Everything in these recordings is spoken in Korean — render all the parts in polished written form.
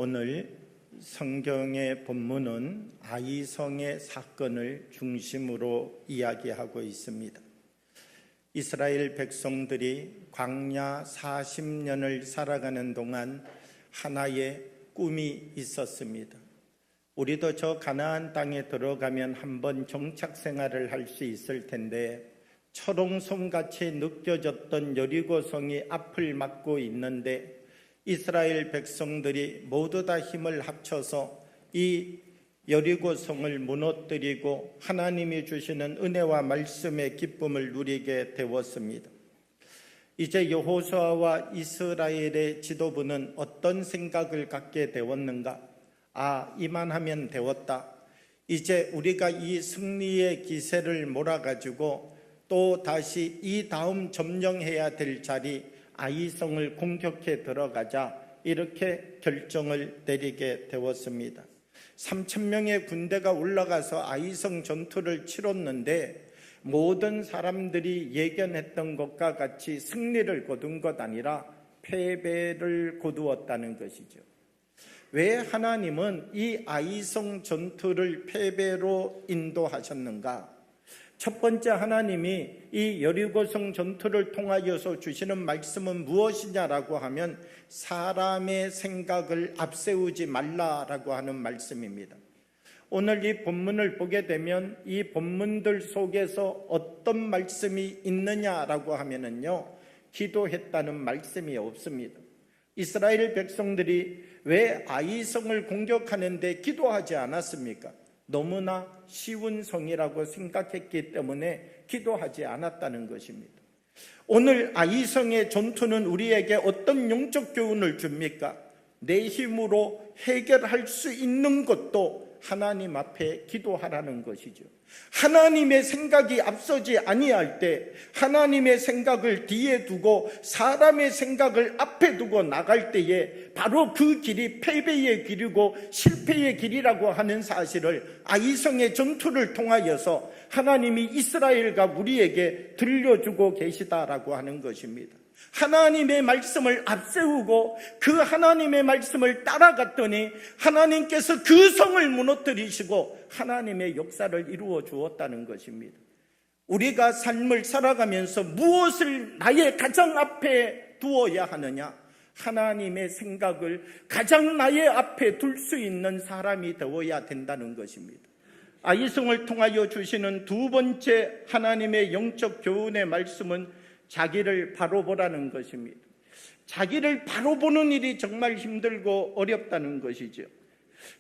오늘 성경의 본문은 아이성의 사건을 중심으로 이야기하고 있습니다. 이스라엘 백성들이 광야 40년을 살아가는 동안 하나의 꿈이 있었습니다. 우리도 저 가나안 땅에 들어가면 한번 정착 생활을 할 수 있을 텐데 철옹성같이 느껴졌던 여리고성이 앞을 막고 있는데 이스라엘 백성들이 모두 다 힘을 합쳐서 이 여리고성을 무너뜨리고 하나님이 주시는 은혜와 말씀의 기쁨을 누리게 되었습니다. 이제 여호수아와 이스라엘의 지도부는 어떤 생각을 갖게 되었는가? 이만하면 되었다. 이제 우리가 이 승리의 기세를 몰아가지고 또 다시 이 다음 점령해야 될 자리 아이성을 공격해 들어가자, 이렇게 결정을 내리게 되었습니다. 3,000명의 군대가 올라가서 아이성 전투를 치렀는데 모든 사람들이 예견했던 것과 같이 승리를 거둔 것 아니라 패배를 거두었다는 것이죠. 왜 하나님은 이 아이성 전투를 패배로 인도하셨는가? 첫 번째, 하나님이 이 여리고성 전투를 통하여서 주시는 말씀은 무엇이냐라고 하면 사람의 생각을 앞세우지 말라라고 하는 말씀입니다. 오늘 이 본문을 보게 되면 이 본문들 속에서 어떤 말씀이 있느냐라고 하면은요, 기도했다는 말씀이 없습니다. 이스라엘 백성들이 왜 아이성을 공격하는데 기도하지 않았습니까? 너무나 쉬운 성이라고 생각했기 때문에 기도하지 않았다는 것입니다. 오늘 아이성의 전투는 우리에게 어떤 영적 교훈을 줍니까? 내 힘으로 해결할 수 있는 것도 하나님 앞에 기도하라는 것이죠. 하나님의 생각이 앞서지 아니할 때, 하나님의 생각을 뒤에 두고 사람의 생각을 앞에 두고 나갈 때에 바로 그 길이 패배의 길이고 실패의 길이라고 하는 사실을 아이성의 전투를 통하여서 하나님이 이스라엘과 우리에게 들려주고 계시다라고 하는 것입니다. 하나님의 말씀을 앞세우고 그 하나님의 말씀을 따라갔더니 하나님께서 그 성을 무너뜨리시고 하나님의 역사를 이루어 주었다는 것입니다. 우리가 삶을 살아가면서 무엇을 나의 가장 앞에 두어야 하느냐? 하나님의 생각을 가장 나의 앞에 둘 수 있는 사람이 되어야 된다는 것입니다. 아이성을 통하여 주시는 두 번째 하나님의 영적 교훈의 말씀은 자기를 바로 보라는 것입니다. 자기를 바로 보는 일이 정말 힘들고 어렵다는 것이죠.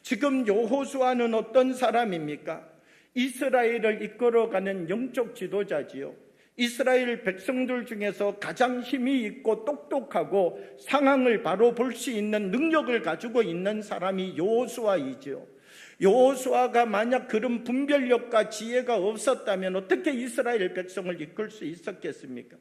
지금 여호수아는 어떤 사람입니까? 이스라엘을 이끌어가는 영적 지도자지요. 이스라엘 백성들 중에서 가장 힘이 있고 똑똑하고 상황을 바로 볼 수 있는 능력을 가지고 있는 사람이 여호수아이죠. 여호수아가 만약 그런 분별력과 지혜가 없었다면 어떻게 이스라엘 백성을 이끌 수 있었겠습니까?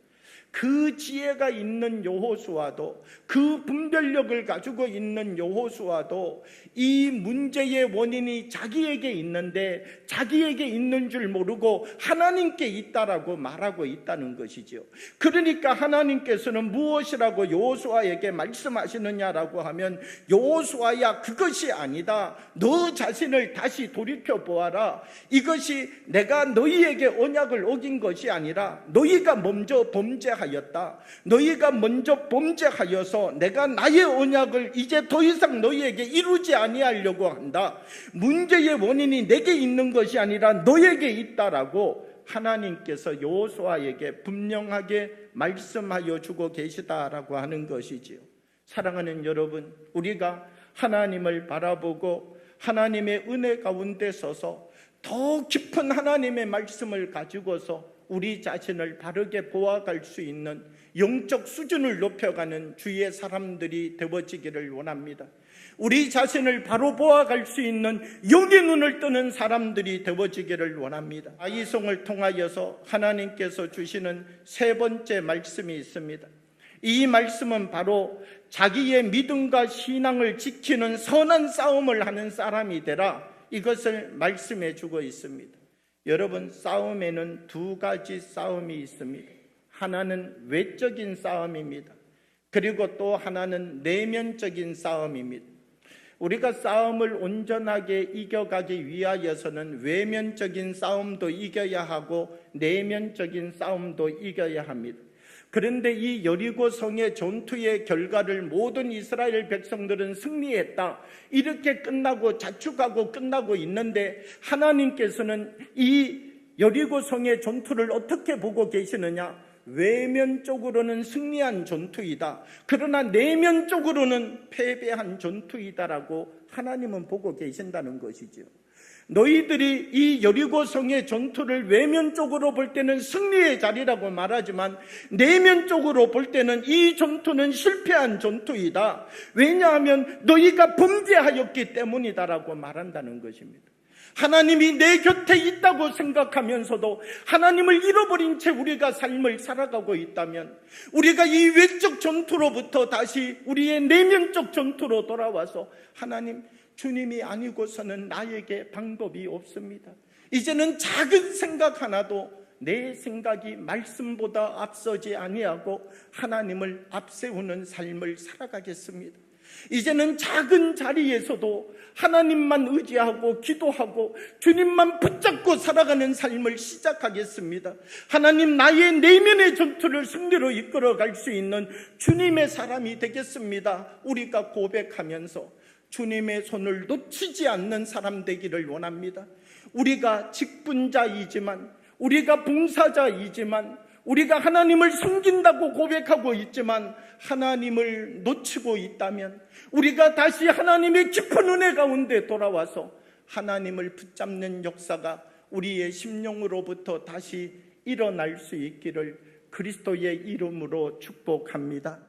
그 지혜가 있는 여호수아도, 그 분별력을 가지고 있는 여호수아도 이 문제의 원인이 자기에게 있는데 자기에게 있는 줄 모르고 하나님께 있다라고 말하고 있다는 것이죠. 그러니까 하나님께서는 무엇이라고 여호수아에게 말씀하시느냐라고 하면, 여호수아야, 그것이 아니다. 너 자신을 다시 돌이켜 보아라. 이것이 내가 너희에게 언약을 어긴 것이 아니라 너희가 먼저 범죄하였다. 너희가 먼저 범죄하여서 내가 나의 언약을 이제 더 이상 너희에게 이루지 아니하려고 한다. 문제의 원인이 내게 있는 것이 아니라 너에게 있다라고 하나님께서 여호수아에게 분명하게 말씀하여 주고 계시다라고 하는 것이지요. 사랑하는 여러분, 우리가 하나님을 바라보고 하나님의 은혜 가운데 서서 더 깊은 하나님의 말씀을 가지고서 우리 자신을 바르게 보아갈 수 있는 영적 수준을 높여가는 주의 사람들이 되어지기를 원합니다. 우리 자신을 바로 보아갈 수 있는 영의 눈을 뜨는 사람들이 되어지기를 원합니다. 아이성을 통하여서 하나님께서 주시는 세 번째 말씀이 있습니다. 이 말씀은 바로 자기의 믿음과 신앙을 지키는 선한 싸움을 하는 사람이 되라, 이것을 말씀해 주고 있습니다. 여러분, 싸움에는 두 가지 싸움이 있습니다. 하나는 외적인 싸움입니다. 그리고 또 하나는 내면적인 싸움입니다. 우리가 싸움을 온전하게 이겨가기 위하여서는 외면적인 싸움도 이겨야 하고 내면적인 싸움도 이겨야 합니다. 그런데 이 여리고 성의 전투의 결과를 모든 이스라엘 백성들은 승리했다, 이렇게 끝나고 자축하고 끝나고 있는데, 하나님께서는 이 여리고 성의 전투를 어떻게 보고 계시느냐? 외면적으로는 승리한 전투이다, 그러나 내면적으로는 패배한 전투이다라고 하나님은 보고 계신다는 것이죠. 너희들이 이 여리고성의 전투를 외면적으로 볼 때는 승리의 자리라고 말하지만 내면적으로 볼 때는 이 전투는 실패한 전투이다. 왜냐하면 너희가 범죄하였기 때문이다라고 말한다는 것입니다. 하나님이 내 곁에 있다고 생각하면서도 하나님을 잃어버린 채 우리가 삶을 살아가고 있다면, 우리가 이 외적 전투로부터 다시 우리의 내면적 전투로 돌아와서 하나님, 주님이 아니고서는 나에게 방법이 없습니다. 이제는 작은 생각 하나도 내 생각이 말씀보다 앞서지 아니하고 하나님을 앞세우는 삶을 살아가겠습니다. 이제는 작은 자리에서도 하나님만 의지하고 기도하고 주님만 붙잡고 살아가는 삶을 시작하겠습니다. 하나님, 나의 내면의 전투를 승리로 이끌어갈 수 있는 주님의 사람이 되겠습니다. 우리가 고백하면서 주님의 손을 놓치지 않는 사람 되기를 원합니다. 우리가 직분자이지만, 우리가 봉사자이지만, 우리가 하나님을 섬긴다고 고백하고 있지만 하나님을 놓치고 있다면, 우리가 다시 하나님의 깊은 은혜 가운데 돌아와서 하나님을 붙잡는 역사가 우리의 심령으로부터 다시 일어날 수 있기를 그리스도의 이름으로 축복합니다.